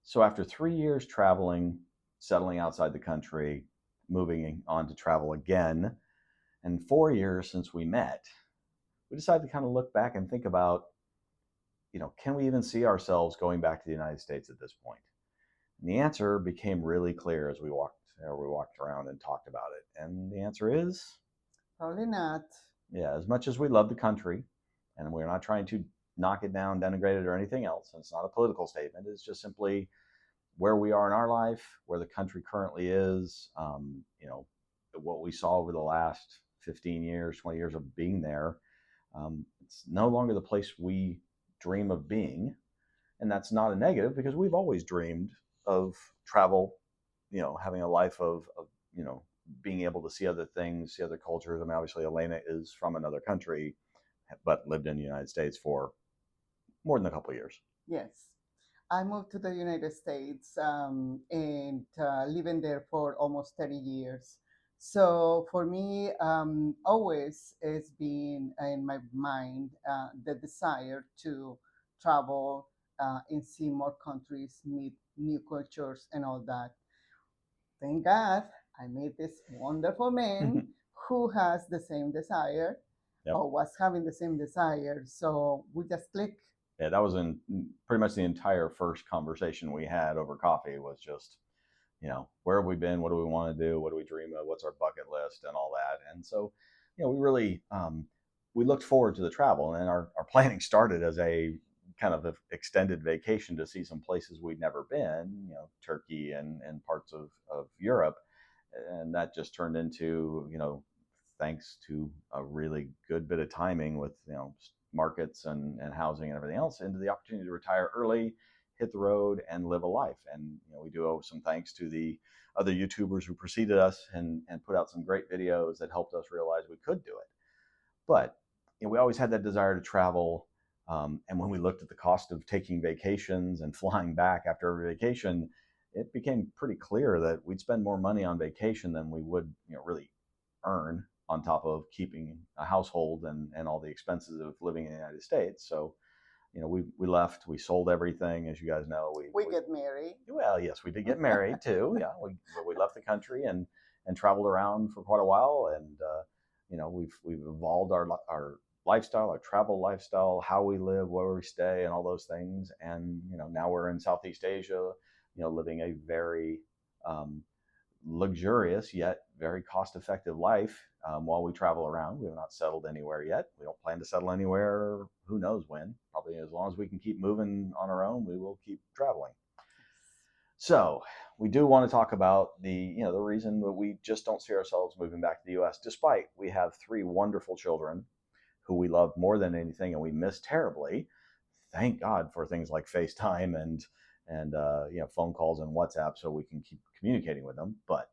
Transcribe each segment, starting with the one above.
So after 3 years traveling, settling outside the country, moving on to travel again, and 4 years since we met, we decided to kind of look back and think about, can we even see ourselves going back to the United States at this point? And the answer became really clear as we walked around and talked about it. And the answer is, Probably not. yeah, as much as we love the country, and we're not trying to knock it down, denigrate it, or anything else. And it's not a political statement. It's just simply where we are in our life, where the country currently is, what we saw over the last 15 years, 20 years of being there. It's no longer the place we dream of being. And that's not a negative because we've always dreamed of travel, having a life of being able to see other things, see other cultures. I mean, obviously, Elena is from another country, but lived in the United States for more than a couple of years. Yes. I moved to the United States and living there for almost 30 years. So for me, always it's been in my mind the desire to travel and see more countries, meet new cultures, and all that. Thank God I met this wonderful man who has the same desire Yep. or was having the same desire. So we just clicked. Yeah, that was in pretty much the entire first conversation we had over coffee was just, where have we been? What do we want to do? What do we dream of? What's our bucket list and all that? And so, we really, we looked forward to the travel, and our planning started as a kind of extended vacation to see some places we'd never been, Turkey and parts of Europe. And that just turned into, thanks to a really good bit of timing with, markets and housing and everything else, into the opportunity to retire early, hit the road, and live a life. And we do owe some thanks to the other YouTubers who preceded us and put out some great videos that helped us realize we could do it. But we always had that desire to travel. And when we looked at the cost of taking vacations and flying back after every vacation, it became pretty clear that we'd spend more money on vacation than we would, really earn on top of keeping a household and all the expenses of living in the United States. So, we left, we sold everything, as you guys know. We get married. Well, yes, we did get married too. Yeah, we left the country and traveled around for quite a while, and we've evolved our lifestyle, our travel lifestyle, how we live, where we stay, and all those things. And now we're in Southeast Asia, living a very luxurious yet very cost-effective life while we travel around. We have not settled anywhere yet. We don't plan to settle anywhere. Who knows when? Probably as long as we can keep moving on our own, we will keep traveling. So we do want to talk about the reason that we just don't see ourselves moving back to the U.S. Despite we have 3 wonderful children who we love more than anything and we miss terribly. Thank God for things like FaceTime and phone calls and WhatsApp so we can keep communicating with them. But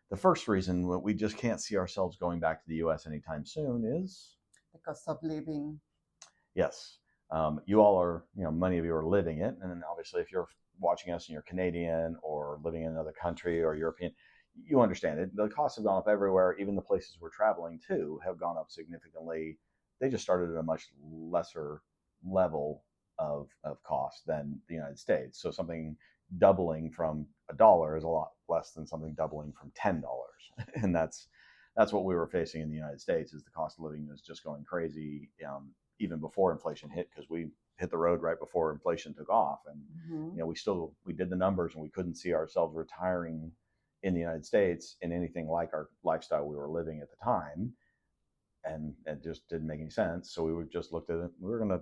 the first reason we just can't see ourselves going back to the U.S. anytime soon is the cost of living. Yes. You all are, many of you are living it. And then obviously if you're watching us and you're Canadian or living in another country or European, you understand it. The costs have gone up everywhere. Even the places we're traveling to have gone up significantly. They just started at a much lesser level of cost than the United States. So something doubling from $1 is a lot less than something doubling from $10. And that's what we were facing in the United States, is the cost of living is just going crazy, even before inflation hit, because we hit the road right before inflation took off. And we did the numbers and we couldn't see ourselves retiring in the United States in anything like our lifestyle we were living at the time. And it just didn't make any sense. So we just looked at it. We were going to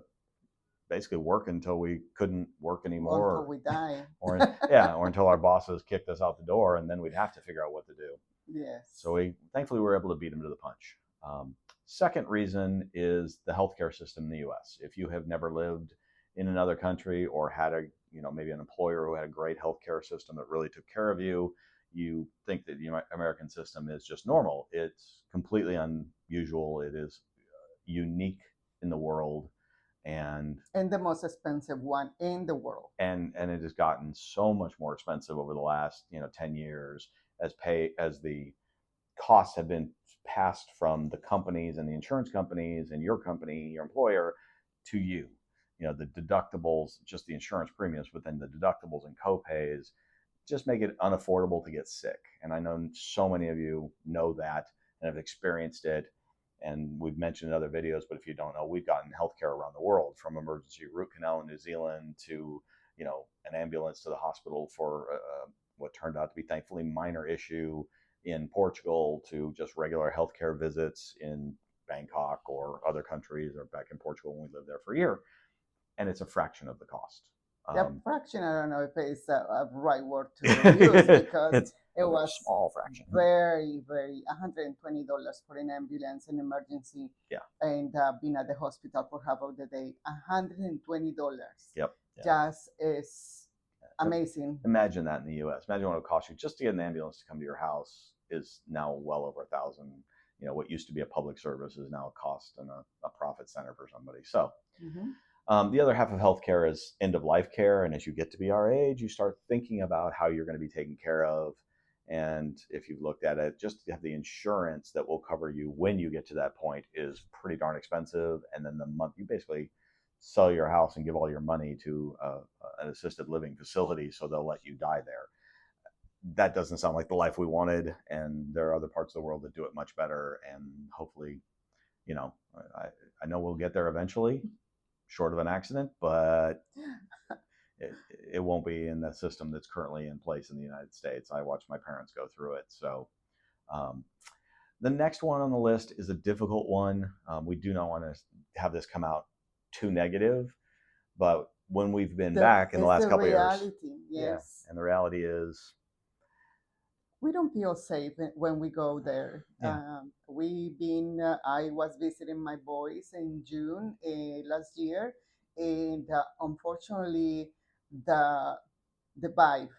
basically work until we couldn't work anymore. Until we die. or until our bosses kicked us out the door, and then we'd have to figure out what to do. Yes. So we thankfully were able to beat them to the punch. Second reason is the healthcare system in the U.S. If you have never lived in another country or had maybe an employer who had a great healthcare system that really took care of you, you think that the American system is just normal. It's completely unusual. It is unique in the world, and the most expensive one in the world. And it has gotten so much more expensive over the last 10 years as the costs have been passed from the companies and the insurance companies and your company, your employer, to you. the deductibles, just the insurance premiums, but then the deductibles and copays just make it unaffordable to get sick. And I know so many of you know that and have experienced it. And we've mentioned in other videos, but if you don't know, we've gotten healthcare around the world, from emergency root canal in New Zealand to, an ambulance to the hospital for what turned out to be thankfully minor issue in Portugal, to just regular healthcare visits in Bangkok or other countries, or back in Portugal when we lived there for a year. And it's a fraction of the cost. Yeah, fraction, I don't know if it's a right word to use, because It's it a very was small fraction. very, very $120 for an ambulance, an emergency, Yeah. and being at the hospital for half of the day. $120. Yep. Just is amazing. Imagine that in the U.S. Imagine what it would cost you just to get an ambulance to come to your house is now well over $1,000. What used to be a public service is now a cost and a profit center for somebody. So the other half of healthcare is end of life care. And as you get to be our age, you start thinking about how you're going to be taken care of. And if you've looked at it, just to have the insurance that will cover you when you get to that point is pretty darn expensive. And then the month you basically sell your house and give all your money to an assisted living facility, so they'll let you die there. That doesn't sound like the life we wanted, and there are other parts of the world that do it much better. And hopefully, I know we'll get there eventually, short of an accident, but it won't be in the system that's currently in place in the United States. I watched my parents go through it. So the next one on the list is a difficult one. We do not want to have this come out too negative, but when we've been back in the last couple of years, yes, and the reality is, we don't feel safe when we go there. Yeah. I was visiting my boys in June last year, and unfortunately, the vibe,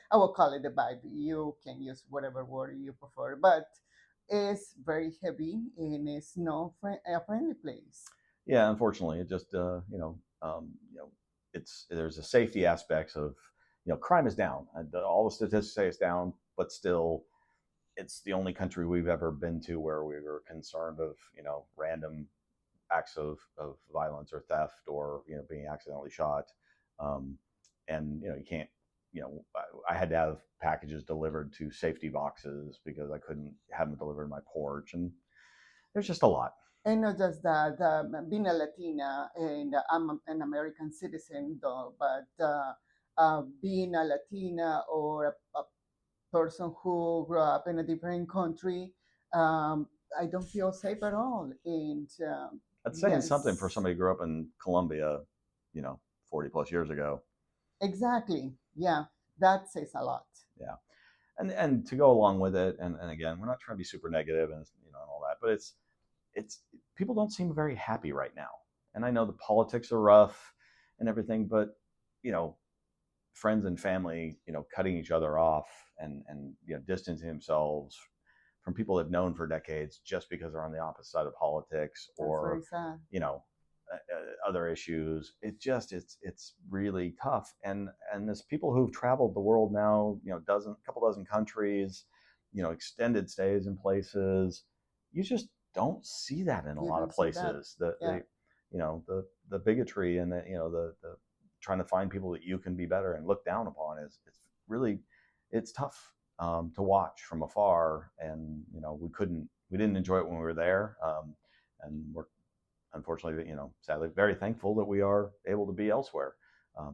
I will call it the vibe. You can use whatever word you prefer, but it's very heavy and it's not a friendly place. Yeah, unfortunately, it just there's a safety aspects of crime is down. All the statistics say it's down, but still, it's the only country we've ever been to where we were concerned of random acts of violence or theft, or being accidentally shot. And you can't. I had to have packages delivered to safety boxes because I couldn't have them delivered to my porch, and there's just a lot. And not just that, being a Latina, and I'm an American citizen, though, but being a Latina or a person who grew up in a different country, I don't feel safe at all. And that's saying something for somebody who grew up in Colombia, 40 plus years ago. Exactly. Yeah, that says a lot. Yeah. And to go along with it, and again, we're not trying to be super negative and all that, but it's people don't seem very happy right now. And I know the politics are rough and everything, but friends and family, cutting each other off and distancing themselves from people they've known for decades just because they're on the opposite side of politics, or other issues. It's really tough. And as people who've traveled the world now, couple dozen countries, extended stays in places, you just don't see that in a lot of places. The bigotry and the trying to find people that you can be better and look down upon it's really tough to watch from afar. And we didn't enjoy it when we were there, and we're unfortunately, sadly, very thankful that we are able to be elsewhere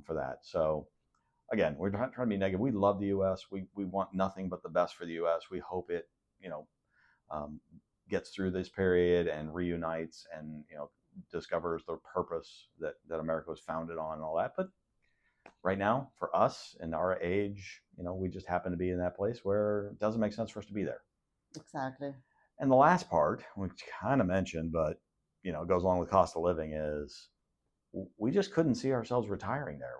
for that. So again, we're not trying to be negative. We love the U.S. We want nothing but the best for the U.S. We hope it gets through this period and reunites and discovers the purpose that America was founded on and all that. But right now, for us and our age, we just happen to be in that place where it doesn't make sense for us to be there. Exactly. And the last part, which kind of mentioned, but it goes along with cost of living, is we just couldn't see ourselves retiring there.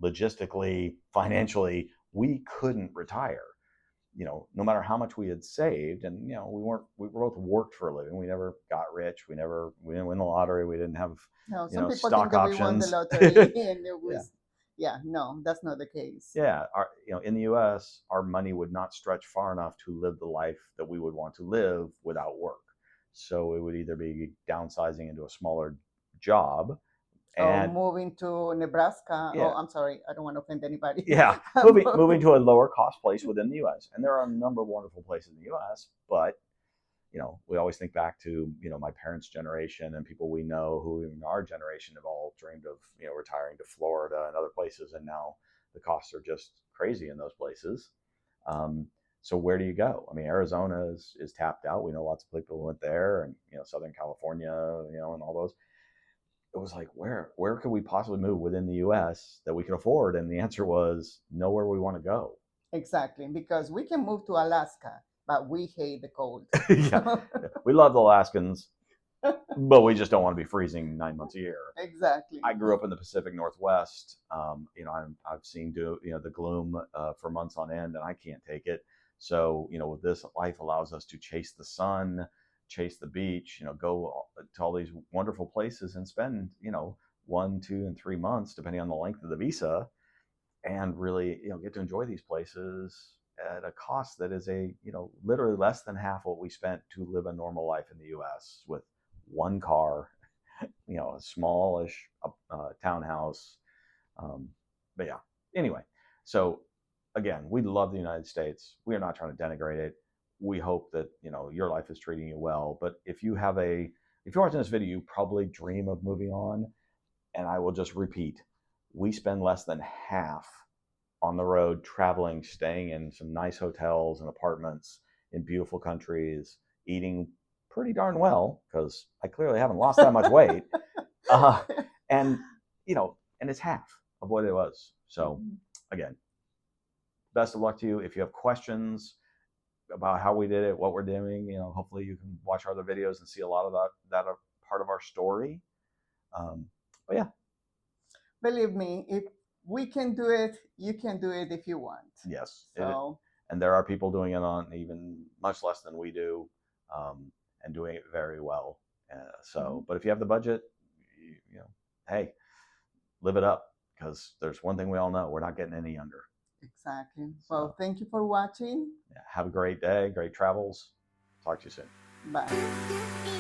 Logistically, financially, we couldn't retire. No matter how much we had saved, and we both worked for a living. We never got rich. We didn't win the lottery. We didn't have some people stock think that options. We won the lottery, and it was no, that's not the case. Yeah, in the U.S., our money would not stretch far enough to live the life that we would want to live without work. So it would either be downsizing into a smaller job. Oh, And moving to Nebraska. Oh, yeah, I'm sorry. I don't want to offend anybody. yeah, moving to a lower cost place within the U.S. And there are a number of wonderful places in the U.S., but we always think back to, my parents' generation and people we know who in our generation have all dreamed of, retiring to Florida and other places. And now the costs are just crazy in those places. Um, so where do you go? I mean, Arizona is tapped out. We know lots of people who went there, and, Southern California, and all those. It was like, where could we possibly move within the U.S. that we could afford? And the answer was nowhere we want to go. Exactly, because we can move to Alaska, but we hate the cold. Yeah, we love the Alaskans, but we just don't want to be freezing 9 months a year. Exactly. I grew up in the Pacific Northwest. I've seen the gloom for months on end, and I can't take it. So with this, life allows us to chase the sun, chase the beach. Go to all these wonderful places and spend 1, 2, and 3 months, depending on the length of the visa, and really get to enjoy these places at a cost that is literally less than half what we spent to live a normal life in the U.S. with one car, a smallish townhouse. But yeah, anyway, so again, we love the United States. We are not trying to denigrate it. We hope that your life is treating you well. But if you're watching this video, you probably dream of moving on. And I will just repeat, we spend less than half on the road traveling, staying in some nice hotels and apartments in beautiful countries, eating pretty darn well, because I clearly haven't lost that much weight. And and it's half of what it was. So again, best of luck to you. If you have questions about how we did it, what we're doing, hopefully you can watch our other videos and see a lot of that are part of our story. But yeah, believe me, if we can do it, you can do it if you want. Yes. So, and there are people doing it on even much less than we do, and doing it very well. But if you have the budget, hey, live it up, because there's one thing we all know: we're not getting any younger. Exactly. Well, thank you for watching. Yeah, have a great day, great travels. Talk to you soon. Bye.